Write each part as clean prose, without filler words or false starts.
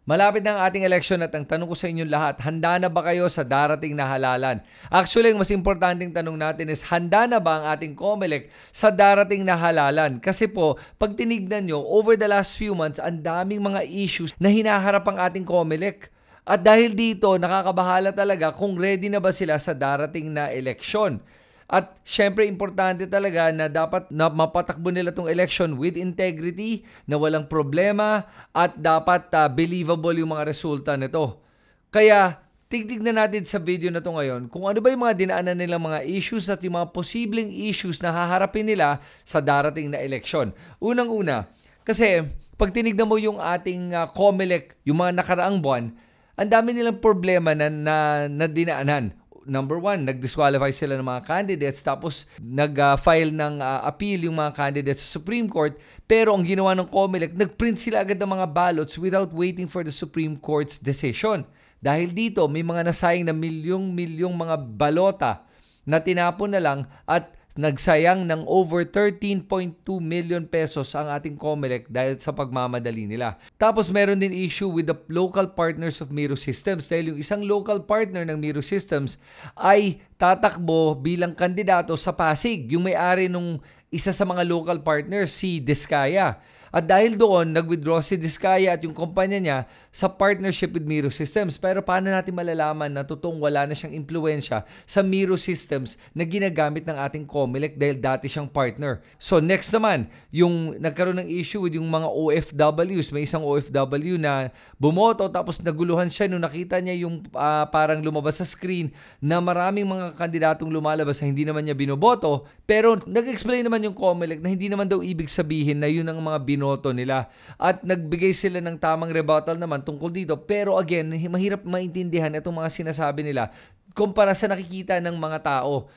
Malapit na ang ating eleksyon at ang tanong ko sa inyong lahat, handa na ba kayo sa darating na halalan? Actually, ang mas importanteng tanong natin is, handa na ba ang ating COMELEC sa darating na halalan? Kasi po, pag tinignan nyo, over the last few months, ang daming mga issues na hinaharap ang ating COMELEC. At dahil dito, nakakabahala talaga kung ready na ba sila sa darating na eleksyon. At syempre, importante talaga na dapat na mapatakbo nila itong election with integrity, na walang problema, at dapat believable yung mga resulta nito. Kaya, tignan natin sa video na ito ngayon kung ano ba yung mga dinaanan nilang mga issues at yung mga posibleng issues na haharapin nila sa darating na election. Unang-una, kasi pag tinignan mo yung ating COMELEC, yung mga nakaraang buwan, ang dami nilang problema na dinaanan. Number one, nag-disqualify sila ng mga candidates, tapos nag-file ng appeal yung mga candidates sa Supreme Court, pero ang ginawa ng COMELEC, nag-print sila agad ng mga ballots without waiting for the Supreme Court's decision. Dahil dito, may mga nasayang na milyong mga balota na tinapon na lang at nagsayang ng over 13.2 million pesos ang ating COMELEC dahil sa pagmamadali nila. Tapos meron din issue with the local partners of Miro Systems dahil yung isang local partner ng Miro Systems ay tatakbo bilang kandidato sa Pasig. Yung may-ari nung isa sa mga local partners, si Diskaya. At dahil doon, nag-withdraw si Diskaya at yung kumpanya niya sa partnership with Miro Systems. Pero paano natin malalaman na totoong wala na siyang impluwensya sa Miro Systems na ginagamit ng ating COMELEC dahil dati siyang partner? So next naman, yung nagkaroon ng issue with yung mga OFWs. May isang OFW na bumoto tapos naguluhan siya nung nakita niya yung parang lumabas sa screen na maraming mga kandidatong lumalabas na hindi naman niya binoboto. Pero nag-explain naman yung COMELEC na hindi naman daw ibig sabihin na yun ang mga binoto nila. At nagbigay sila ng tamang rebuttal naman tungkol dito. Pero again, mahirap maintindihan itong mga sinasabi nila kumpara sa nakikita ng mga tao.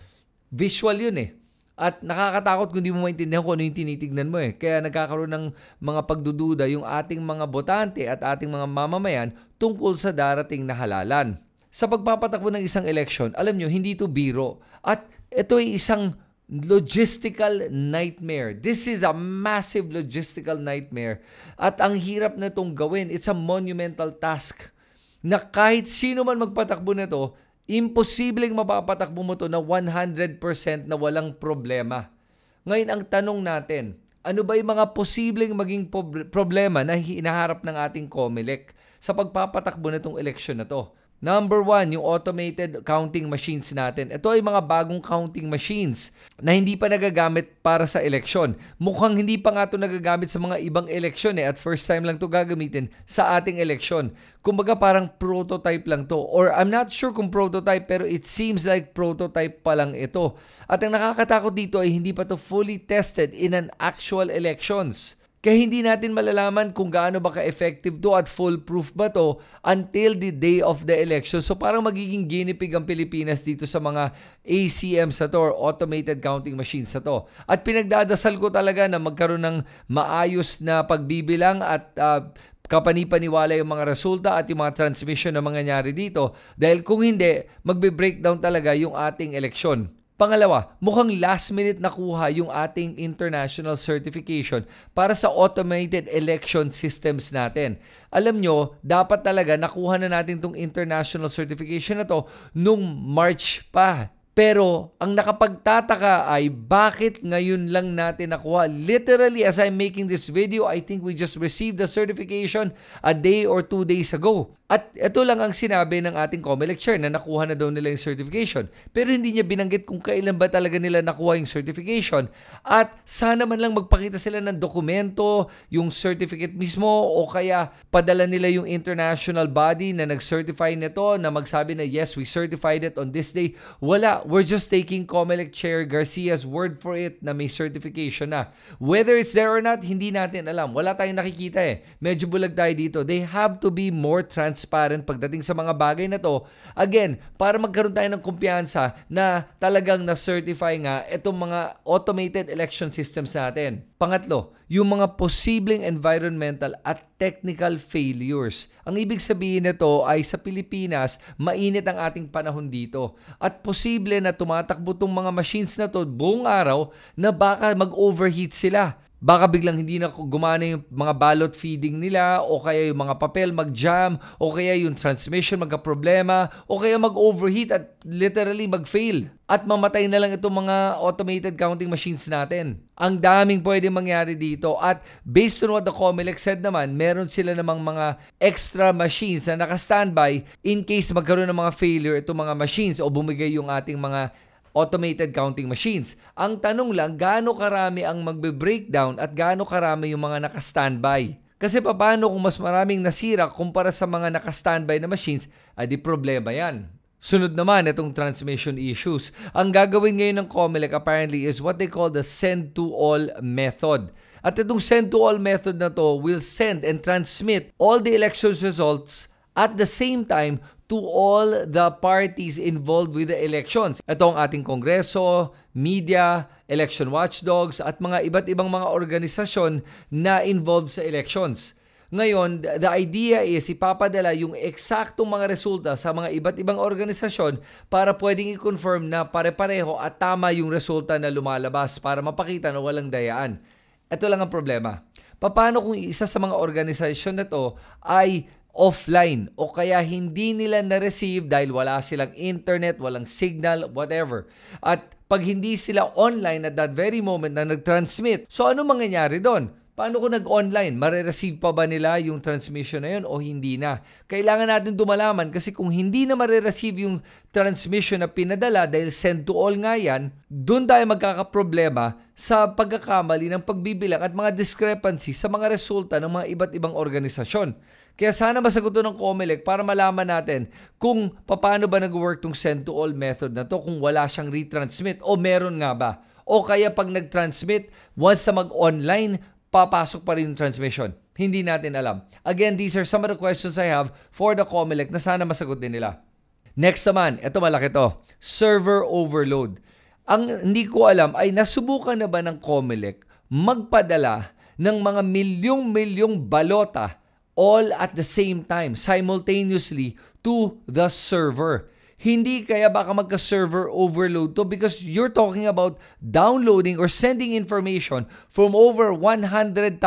Visual yun eh. At nakakatakot kung di mo maintindihan kung ano yung tinitignan mo eh. Kaya nagkakaroon ng mga pagdududa yung ating mga botante at ating mga mamamayan tungkol sa darating na halalan. Sa pagpapatakbo ng isang eleksyon, alam nyo, hindi ito biro. At ito ay isang logistical nightmare. This is a massive logistical nightmare. At ang hirap na itong gawin. It's a monumental task na kahit sino man magpatakbo nito, imposibleng mapapatakbo mo ito na 100% na walang problema. Ngayon, ang tanong natin, ano ba yung mga posibleng maging problema na hinaharap ng ating COMELEC sa pagpapatakbo nitong eleksyon na to? Number one, yung automated counting machines natin. Ito ay mga bagong counting machines na hindi pa nagagamit para sa eleksyon. Mukhang hindi pa nga ito nagagamit sa mga ibang eleksyon eh. At first time lang ito gagamitin sa ating eleksyon. Kumbaga parang prototype lang to. Or I'm not sure kung prototype pero it seems like prototype pa lang ito. At ang nakakatakot dito ay hindi pa to fully tested in an actual elections. Kaya hindi natin malalaman kung gaano ba ka-effective to at foolproof ba to until the day of the election. So parang magiging guinea pig ang Pilipinas dito sa mga ACMs na to or automated counting machines na to. At pinagdadasal ko talaga na magkaroon ng maayos na pagbibilang at kapani-paniwala yung mga resulta at yung mga transmission na mangyayari dito. Dahil kung hindi, magbe-breakdown talaga yung ating eleksyon. Pangalawa, mukhang last minute nakuha yung ating international certification para sa automated election systems natin. Alam nyo, dapat talaga nakuha na natin itong international certification na to nung March pa. Pero ang nakapagtataka ay bakit ngayon lang natin nakuha? Literally, as I'm making this video, I think we just received the certification a day or 2 days ago. At ito lang ang sinabi ng ating COMELEC chair na nakuha na daw nila yung certification. Pero hindi niya binanggit kung kailan ba talaga nila nakuha yung certification. At sana man lang magpakita sila ng dokumento, yung certificate mismo, o kaya padala nila yung international body na nag-certify nito na magsabi na yes, we certified it on this day. Wala. We're just taking COMELEC Chair Garcia's word for it na may certification na. Whether it's there or not, hindi natin alam. Wala tayong nakikita eh. Medyo bulag tayo dito. They have to be more transparent pagdating sa mga bagay na to. Again, para magkaroon tayo ng kumpiyansa na talagang na-certify nga itong mga automated election systems natin. Pangatlo, yung mga posibleng environmental at technical failures. Ang ibig sabihin nito ay sa Pilipinas, mainit ang ating panahon dito. At posible na tumatakbo tong mga machines na to buong araw na baka mag-overheat sila. Baka biglang hindi na gumana yung mga ballot feeding nila, o kaya yung mga papel mag-jam, o kaya yung transmission magka-problema, o kaya mag-overheat at literally mag-fail. At mamatay na lang itong mga automated counting machines natin. Ang daming pwede mangyari dito. At based on what the COMELEC said naman, meron sila namang mga extra machines na naka-standby in case magkaroon ng mga failure itong mga machines o bumigay yung ating mga automated counting machines. Ang tanong lang, gaano karami ang magbe-breakdown at gaano karami yung mga naka-standby? Kasi paano kung mas maraming nasira kumpara sa mga naka-standby na machines, ay di problema yan. Sunod naman, itong transmission issues. Ang gagawin ngayon ng COMELEC apparently is what they call the send-to-all method. At itong send-to-all method na to will send and transmit all the election results at the same time to all the parties involved with the elections. Ito ang ating Kongreso, media, election watchdogs, at mga iba't ibang mga organisasyon na involved sa elections. Ngayon, the idea is ipapadala yung eksaktong mga resulta sa mga iba't ibang organisasyon para pwedeng i-confirm na pare-pareho at tama yung resulta na lumalabas para mapakita na walang dayaan. Ito lang ang problema. Paano kung isa sa mga organisasyon na to ay offline o kaya hindi nila na-receive dahil wala silang internet, walang signal, whatever. At pag hindi sila online at that very moment na nag-transmit, so ano mangyayari doon? Paano kung nag-online? Mare-receive pa ba nila yung transmission na yun o hindi na? Kailangan natin dumalaman kasi kung hindi na mare-receive yung transmission na pinadala dahil send to all nga yan, doon tayo magkakaproblema sa pagkakamali ng pagbibilang at mga discrepancy sa mga resulta ng mga iba't ibang organisasyon. Kaya sana masagot ng COMELEC para malaman natin kung paano ba nag-work tong send-to-all method na to kung wala siyang retransmit o meron nga ba. O kaya pag nag-transmit, once na mag-online, papasok pa rin yung transmission. Hindi natin alam. Again, these are some of the questions I have for the COMELEC na sana masagot din nila. Next naman, ito malaki to. Server overload. Ang hindi ko alam ay nasubukan na ba ng COMELEC magpadala ng mga milyong-milyong balota all at the same time, simultaneously to the server. Hindi kaya baka magka-server overload to because you're talking about downloading or sending information from over 100,000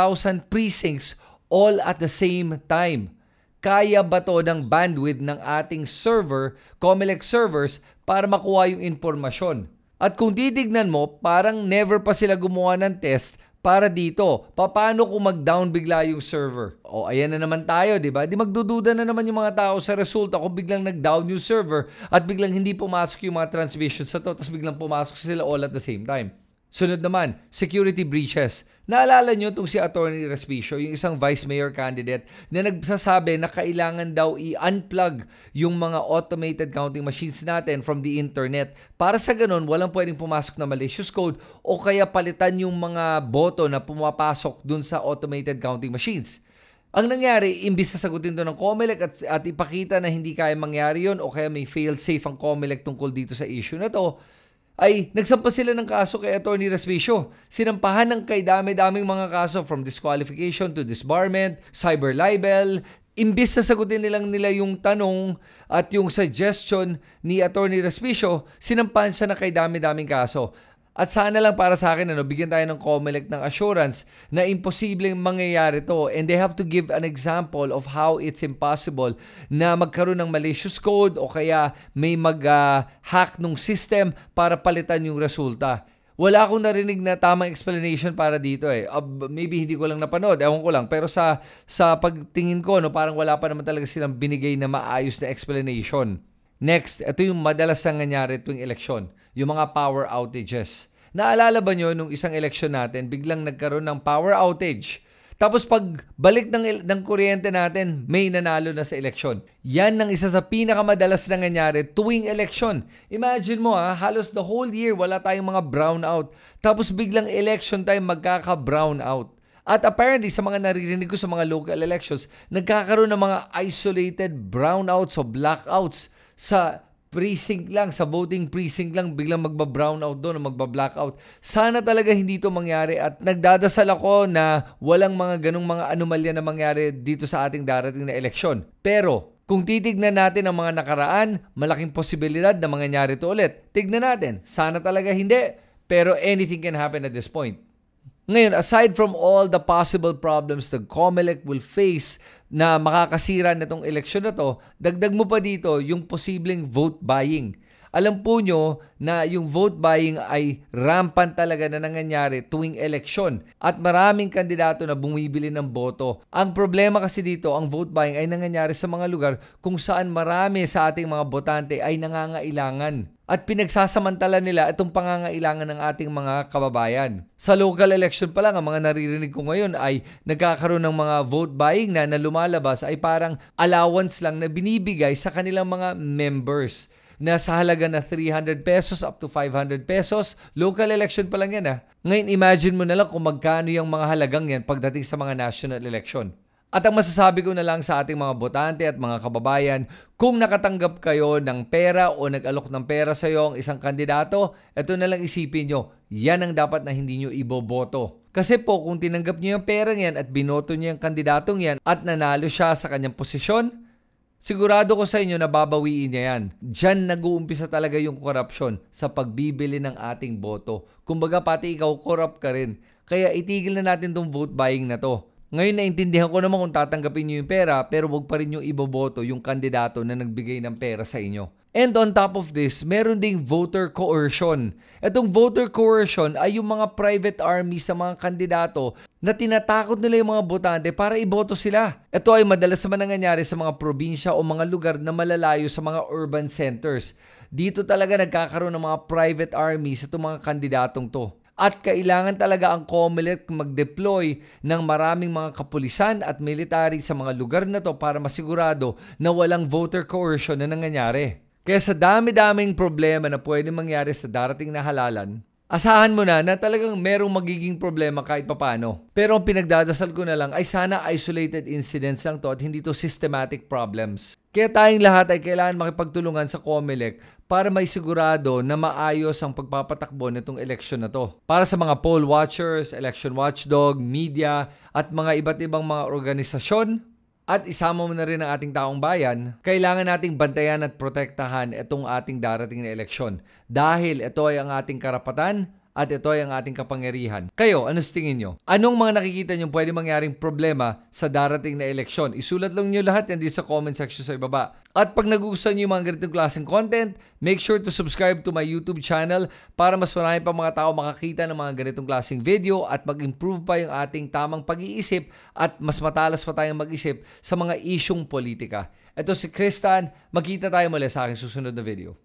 precincts all at the same time. Kaya ba to ng bandwidth ng ating server, COMELEC servers, para makuha yung informasyon? At kung titignan mo, parang never pa sila gumawa ng test para dito. Paano kung mag-down bigla yung server? O ayan na naman tayo, di ba? Di magdududa na naman yung mga tao sa resulta kung biglang nag-down yung server at biglang hindi pumasok yung mga transmissions sa to, tapos biglang pumasok sila all at the same time. Sunod naman, security breaches. Naalala nyo itong si Atty. Respicio, yung isang vice mayor candidate na nagsasabi na kailangan daw i-unplug yung mga automated counting machines natin from the internet. Para sa ganun, walang pwedeng pumasok na malicious code o kaya palitan yung mga boto na pumapasok dun sa automated counting machines. Ang nangyari, imbis na sagutin doon ng COMELEC at ipakita na hindi kaya mangyari yun o kaya may fail-safe ang COMELEC tungkol dito sa issue na to, ay nagsampa sila ng kaso kay Atty. Respicio. Sinampahan ng kay dami-daming mga kaso from disqualification to disbarment, cyber libel. Imbis na sagutin nila yung tanong at yung suggestion ni Atty. Respicio, sinampahan siya ng kay dami-daming kaso. At sana lang para sa akin, bigyan tayo ng COMELEC ng assurance na imposibleng mangyayari to and they have to give an example of how it's impossible na magkaroon ng malicious code o kaya may mag-hack ng system para palitan yung resulta. Wala akong narinig na tamang explanation para dito eh. Maybe hindi ko lang napanood, ewan ko lang. Pero sa pagtingin ko, parang wala pa naman talaga silang binigay na maayos na explanation. Next, ito yung madalas na nangyari tuwing eleksyon, yung mga power outages. Naalala ba nyo nung isang eleksyon natin, biglang nagkaroon ng power outage? Tapos pag balik ng kuryente natin, may nanalo na sa eleksyon. Yan ang isa sa pinakamadalas na nangyari tuwing eleksyon. Imagine mo halos the whole year wala tayong mga brownout. Tapos biglang election time magkaka-brownout. At apparently, sa mga naririnig ko sa mga local elections, nagkakaroon ng mga isolated brownouts o blackouts sa precinct lang, sa voting precinct lang, biglang magba-brownout doon o magba-blackout. Sana talaga hindi ito mangyari at nagdadasal ako na walang mga ganong mga anomalya na mangyari dito sa ating darating na eleksyon. Pero, kung titignan natin ang mga nakaraan, malaking posibilidad na mangyayari ito ulit. Tignan natin. Sana talaga hindi, pero anything can happen at this point. Ngayon, aside from all the possible problems the COMELEC will face na makakasira na itong eleksyon na to, dagdag mo pa dito yung posibleng vote buying. Alam po nyo na yung vote buying ay rampant talaga na nangyayari tuwing eleksyon at maraming kandidato na bumibili ng boto. Ang problema kasi dito, ang vote buying ay nangyayari sa mga lugar kung saan marami sa ating mga botante ay nangangailangan. At pinagsasamantala nila itong pangangailangan ng ating mga kababayan. Sa local election pa lang, ang mga naririnig ko ngayon ay nagkakaroon ng mga vote buying na lumalabas ay parang allowance lang na binibigay sa kanilang mga members na sa halaga na 300 pesos up to 500 pesos. Local election pa lang yan ha. Ngayon imagine mo na lang kung magkano yung mga halagang yan pagdating sa mga national election. At ang masasabi ko na lang sa ating mga botante at mga kababayan, kung nakatanggap kayo ng pera o nag-alok ng pera sa iyo ang isang kandidato, ito na lang isipin nyo, yan ang dapat na hindi nyo iboboto. Kasi po kung tinanggap nyo yung perang yan at binoto nyo yung kandidatong yan at nanalo siya sa kanyang posisyon, sigurado ko sa inyo na babawiin niya yan. Diyan nag-uumpisa talaga yung korupsyon sa pagbibili ng ating boto. Kumbaga pati ikaw corrupt ka rin. Kaya itigil na natin tong vote buying na to. Ngayon naintindihan ko naman kung tatanggapin nyo yung pera pero wag pa rin yung iboboto yung kandidato na nagbigay ng pera sa inyo. And on top of this, meron ding voter coercion. Itong voter coercion ay yung mga private armies sa mga kandidato na tinatakot nila yung mga botante para iboto sila. Ito ay madalas naman nangyayari sa mga probinsya o mga lugar na malalayo sa mga urban centers. Dito talaga nagkakaroon ng mga private armies sa itong mga kandidatong to. At kailangan talaga ang COMELEC mag-deploy ng maraming mga kapulisan at military sa mga lugar na to para masigurado na walang voter coercion na nangyayari. Kaya sa dami-daming problema na pwede mangyari sa darating na halalan, asahan mo na talagang merong magiging problema kahit papano. Pero ang pinagdadasal ko na lang ay sana isolated incidents lang to at hindi to systematic problems. Kaya tayong lahat ay kailangan makipagtulungan sa COMELEC para may sigurado na maayos ang pagpapatakbo nitong eleksyon na to. Para sa mga poll watchers, election watchdog, media, at mga iba't ibang mga organisasyon, at isama mo na rin ang ating taong bayan, kailangan nating bantayan at protektahan itong ating darating na eleksyon. Dahil ito ay ang ating karapatan at ito ay ang ating kapangyarihan. Kayo, ano sa tingin nyo? Anong mga nakikita nyo pwede mangyaring problema sa darating na eleksyon? Isulat lang nyo lahat yan dito sa comment section sa ibaba. At pag nagugustuhan nyo yung mga ganitong klaseng content, make sure to subscribe to my YouTube channel para mas marami pa mga tao makakita ng mga ganitong klaseng video at mag-improve pa yung ating tamang pag-iisip at mas matalas pa tayong mag-isip sa mga isyong politika. Ito si Kristan, magkita tayo muli sa aking susunod na video.